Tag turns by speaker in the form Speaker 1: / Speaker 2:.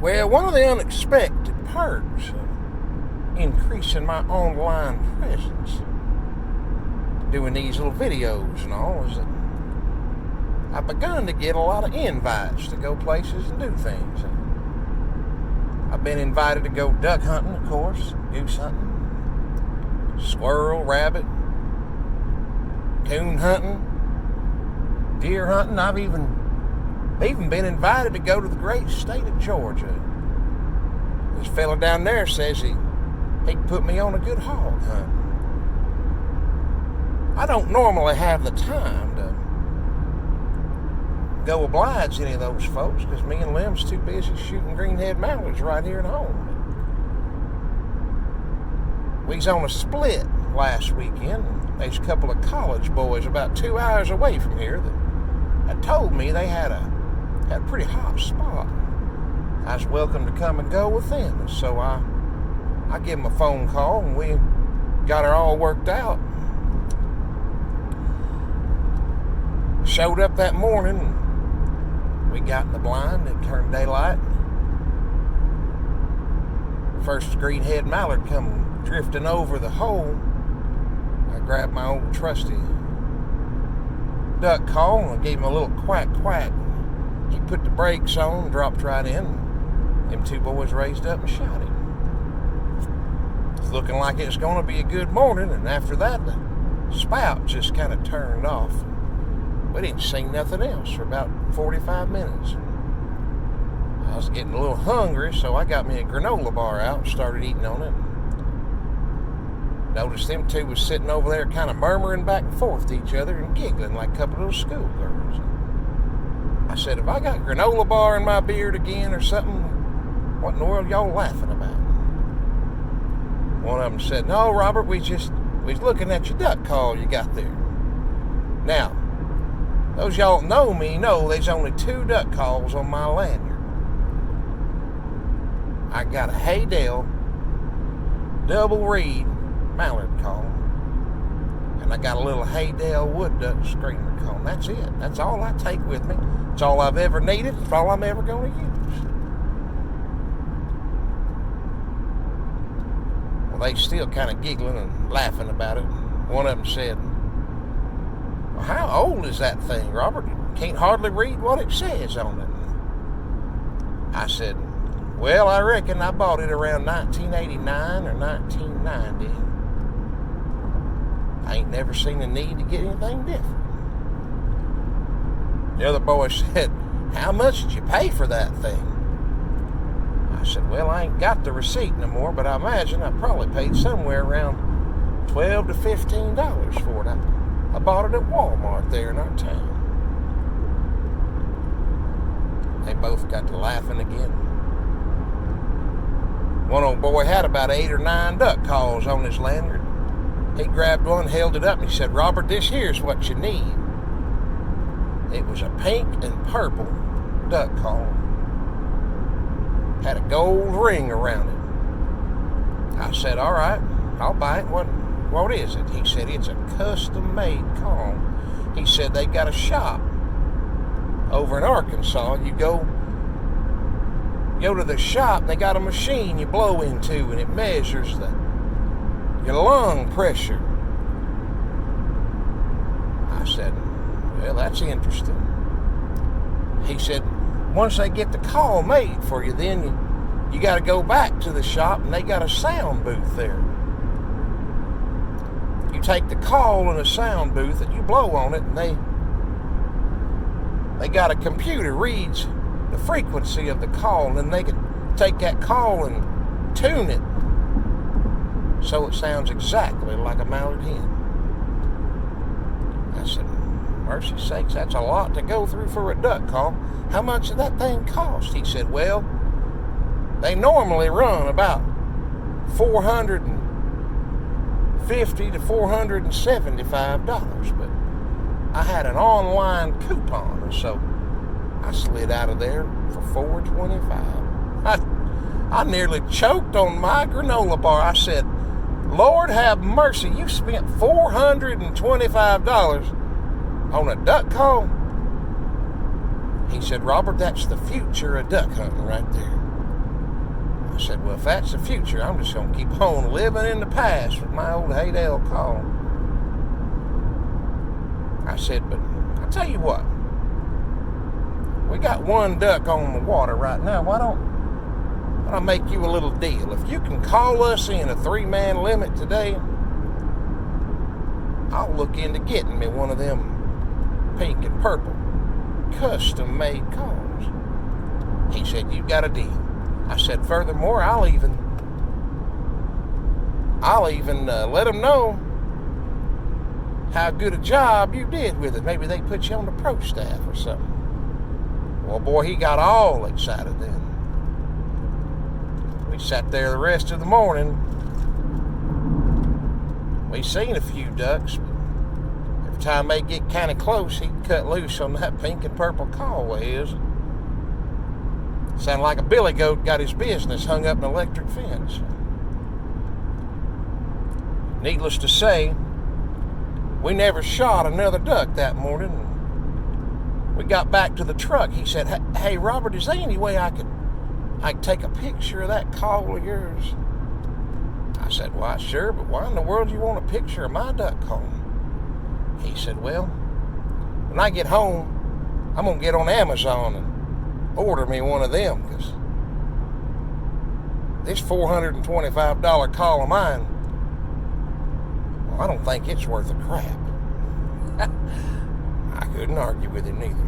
Speaker 1: Well, one of the unexpected perks of increasing my online presence, doing these little videos and all, is that I've begun to get a lot of invites to go places and do things. I've been invited to go duck hunting, of course, goose hunting, squirrel, rabbit, coon hunting, deer hunting. I've even been invited to go to the great state of Georgia. This fella down there says he'd put me on a good hog hunt. I don't normally have the time to go oblige any of those folks because me and Lem's too busy shooting greenhead mallards right here at home. We was on a split last weekend. There's a couple of college boys about 2 hours away from here that had told me they had a pretty hot spot. I was welcome to come and go with them. And so I gave them a phone call and we got it all worked out. Showed up that morning and we got in the blind. It turned daylight. First greenhead mallard come drifting over the hole. I grabbed my old trusty duck call and I gave him a little quack quack. He put the brakes on, dropped right in. Them two boys raised up and shot him. It's looking like it's going to be a good morning, and after that, the spout just kind of turned off. We didn't see nothing else for about 45 minutes. I was getting a little hungry, so I got me a granola bar out and started eating on it. Noticed them two was sitting over there kind of murmuring back and forth to each other and giggling like a couple of little schoolgirls. I said, have I got granola bar in my beard again or something? What in the world y'all laughing about? One of them said, no, Robert, we was looking at your duck call you got there. Now, those y'all that know me know there's only 2 duck calls on my lanyard. I got a Haydale double reed mallard call, and I got a little Haydale wood duck screamer call. That's it. That's all I take with me. It's all I've ever needed. It's all I'm ever going to use. Well, they still kind of giggling and laughing about it. One of them said, well, how old is that thing, Robert? You can't hardly read what it says on it. I said, well, I reckon I bought it around 1989 or 1990. I ain't never seen a need to get anything different. The other boy said, how much did you pay for that thing? I said, well, I ain't got the receipt no more, but I imagine I probably paid somewhere around $12 to $15 for it. I bought it at Walmart there in our town. They both got to laughing again. One old boy had about 8 or 9 duck calls on his lanyard. He grabbed one, held it up, and he said, Robert, this here's what you need. It was a pink and purple duck call. Had a gold ring around it. I said, all right, I'll buy it. What is it? He said, it's a custom-made call. He said, they got a shop over in Arkansas. You go to the shop, they got a machine you blow into, and it measures your lung pressure. I said, well, that's interesting. He said, once they get the call made for you, then you got to go back to the shop, and they got a sound booth there. You take the call in a sound booth, and you blow on it, and they got a computer reads the frequency of the call, and then they can take that call and tune it so it sounds exactly like a mallard hen. I said, mercy sakes, that's a lot to go through for a duck call. How much did that thing cost? He said, well, they normally run about $450 to $475, but I had an online coupon, so I slid out of there for $425. I nearly choked on my granola bar. I said, Lord have mercy, you spent $425 on a duck call? He said, Robert, that's the future of duck hunting right there. I said, well, if that's the future, I'm just going to keep on living in the past with my old Haydale call. I said, but I'll tell you what. We got one duck on the water right now. Why don't I make you a little deal? If you can call us in a 3-man limit today, I'll look into getting me one of them pink and purple custom-made calls. He said, you got a deal. I said, furthermore, I'll even let them know how good a job you did with it. Maybe they put you on the pro staff or something. Well, boy, he got all excited then. We sat there the rest of the morning. We seen a few ducks, but every time they get kind of close, he'd cut loose on that pink and purple call of his. Sounded like a billy goat got his business hung up in an electric fence. Needless to say, we never shot another duck that morning. We got back to the truck. He said, hey, Robert, is there any way I could take a picture of that call of yours? I said, why, sure, but why in the world do you want a picture of my duck call? He said, well, when I get home, I'm going to get on Amazon and order me one of them, because this $425 call of mine, well, I don't think it's worth a crap. I couldn't argue with him neither.